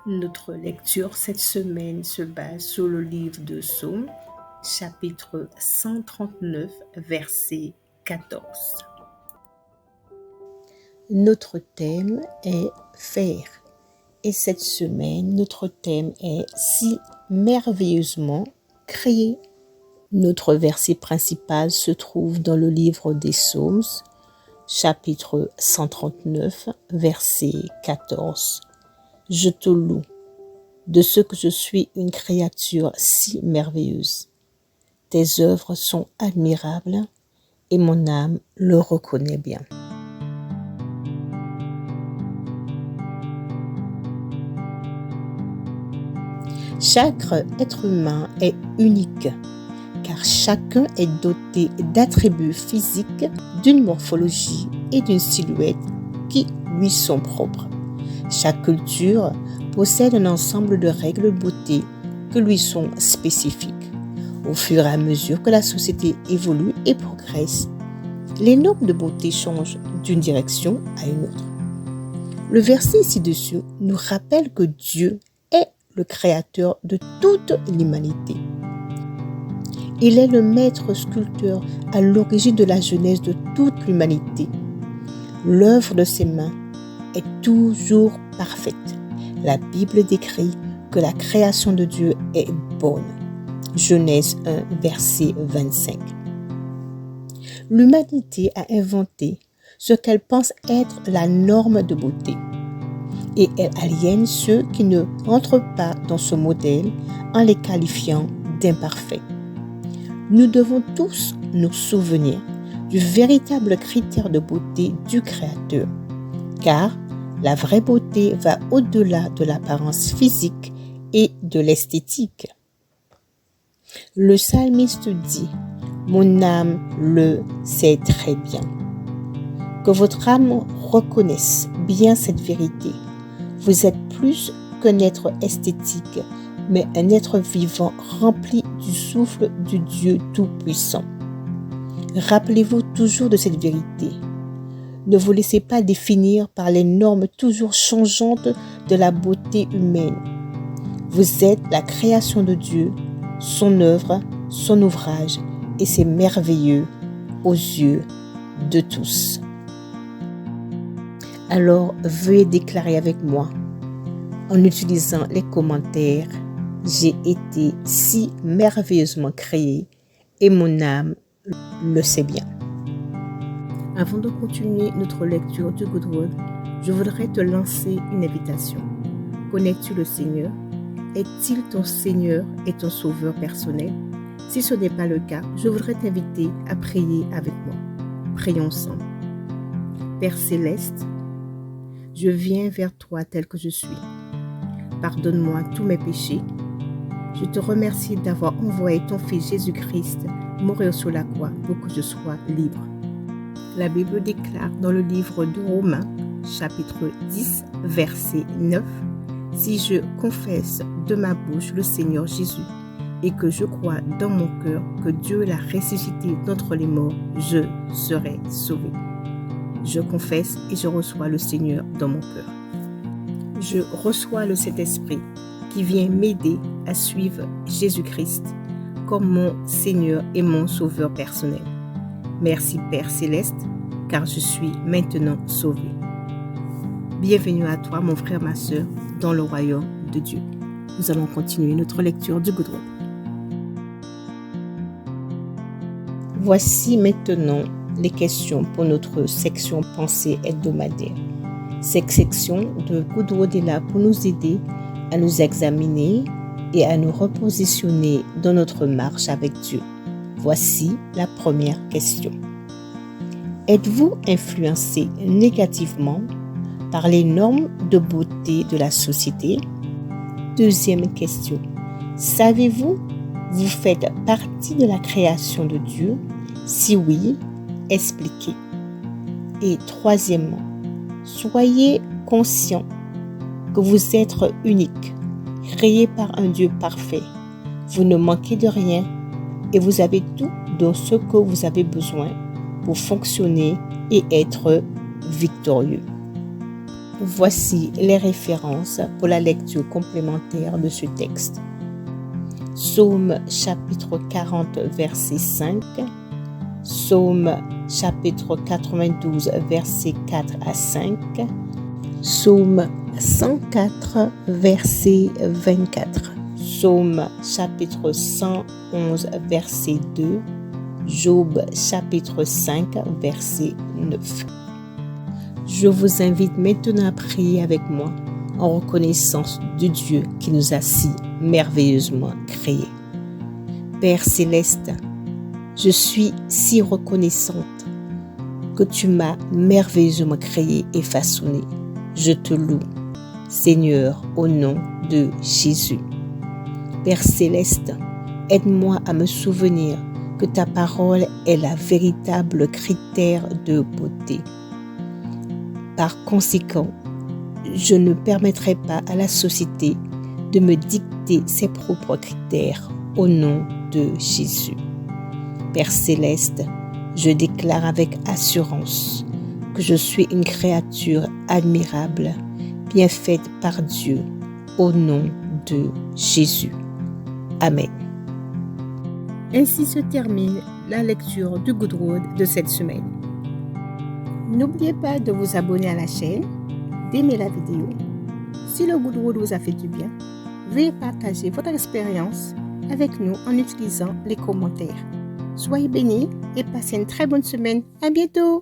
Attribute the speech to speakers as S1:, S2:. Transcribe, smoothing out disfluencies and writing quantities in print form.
S1: Notre lecture cette semaine se base sur le livre de Psaumes, chapitre 139, verset 14. Notre thème est faire. Et cette semaine, notre thème est si merveilleusement créé. Notre verset principal se trouve dans le livre des Psaumes, chapitre 139, verset 14. Je te loue de ce que je suis une créature si merveilleuse. Tes œuvres sont admirables et mon âme le reconnaît bien. Chaque être humain est unique, car chacun est doté d'attributs physiques, d'une morphologie et d'une silhouette qui lui sont propres. Chaque culture possède un ensemble de règles de beauté qui lui sont spécifiques. Au fur et à mesure que la société évolue et progresse, les normes de beauté changent d'une direction à une autre. Le verset ci-dessus nous rappelle que Dieu est le créateur de toute l'humanité. Il est le maître sculpteur à l'origine de la genèse de toute l'humanité. L'œuvre de ses mains est toujours parfaite. La Bible décrit que la création de Dieu est bonne. Genèse 1, verset 25. L'humanité a inventé ce qu'elle pense être la norme de beauté. Et elle aliène ceux qui ne rentrent pas dans ce modèle en les qualifiant d'imparfaits. Nous devons tous nous souvenir du véritable critère de beauté du Créateur, car la vraie beauté va au-delà de l'apparence physique et de l'esthétique. Le psalmiste dit « Mon âme le sait très bien ». Que votre âme reconnaisse bien cette vérité. Vous êtes plus qu'un être esthétique, mais un être vivant rempli du souffle du Dieu Tout-Puissant. Rappelez-vous toujours de cette vérité. Ne vous laissez pas définir par les normes toujours changeantes de la beauté humaine. Vous êtes la création de Dieu, son œuvre, son ouvrage, et c'est merveilleux aux yeux de tous. Alors, veuillez déclarer avec moi, en utilisant les commentaires, j'ai été si merveilleusement créé et mon âme le sait bien. Avant de continuer notre lecture du Good Word, je voudrais te lancer une invitation. Connais-tu le Seigneur? Est-il ton Seigneur et ton Sauveur personnel? Si ce n'est pas le cas, je voudrais t'inviter à prier avec moi. Prions ensemble. Père Céleste, je viens vers toi tel que je suis. Pardonne-moi tous mes péchés. Je te remercie d'avoir envoyé ton Fils Jésus-Christ mourir sur la croix pour que je sois libre. La Bible déclare dans le livre de Romains, chapitre 10, verset 9, « Si je confesse de ma bouche le Seigneur Jésus et que je crois dans mon cœur que Dieu l'a ressuscité d'entre les morts, je serai sauvé. » Je confesse et je reçois le Seigneur dans mon cœur. Je reçois le Saint-Esprit qui vient m'aider à suivre Jésus-Christ comme mon Seigneur et mon Sauveur personnel. Merci Père Céleste, car je suis maintenant sauvé. Bienvenue à toi, mon frère, ma sœur, dans le royaume de Dieu. Nous allons continuer notre lecture du Good Word. Voici maintenant les questions pour notre section pensée hebdomadaire. Cette section de Good Word est là pour nous aider à nous examiner et à nous repositionner dans notre marche avec Dieu. Voici la première question. Êtes-vous influencé négativement par les normes de beauté de la société? Deuxième question. Savez-vous, vous faites partie de la création de Dieu? Si oui, expliquez. Et troisièmement, soyez conscient que vous êtes unique, créé par un Dieu parfait. Vous ne manquez de rien et vous avez tout dans ce que vous avez besoin pour fonctionner et être victorieux. Voici les références pour la lecture complémentaire de ce texte. Psaume chapitre 40, verset 5. Psaume chapitre 92, verset 4 à 5. Psaume 104, verset 24. Psaume chapitre 111, verset 2. Job chapitre 5, verset 9. Je vous invite maintenant à prier avec moi en reconnaissance de Dieu qui nous a si merveilleusement créés. Père céleste, je suis si reconnaissante que tu m'as merveilleusement créé et façonné. Je te loue, Seigneur, au nom de Jésus. Père céleste, aide-moi à me souvenir que ta parole est la véritable critère de beauté. Par conséquent, je ne permettrai pas à la société de me dicter ses propres critères au nom de Jésus. Père céleste, je déclare avec assurance que je suis une créature admirable, bien faite par Dieu, au nom de Jésus. Amen. Ainsi se termine la lecture du Good Word de cette semaine. N'oubliez pas de vous abonner à la chaîne, d'aimer la vidéo. Si le Good Word vous a fait du bien, veuillez partager votre expérience avec nous en utilisant les commentaires. Soyez bénis et passez une très bonne semaine. À bientôt!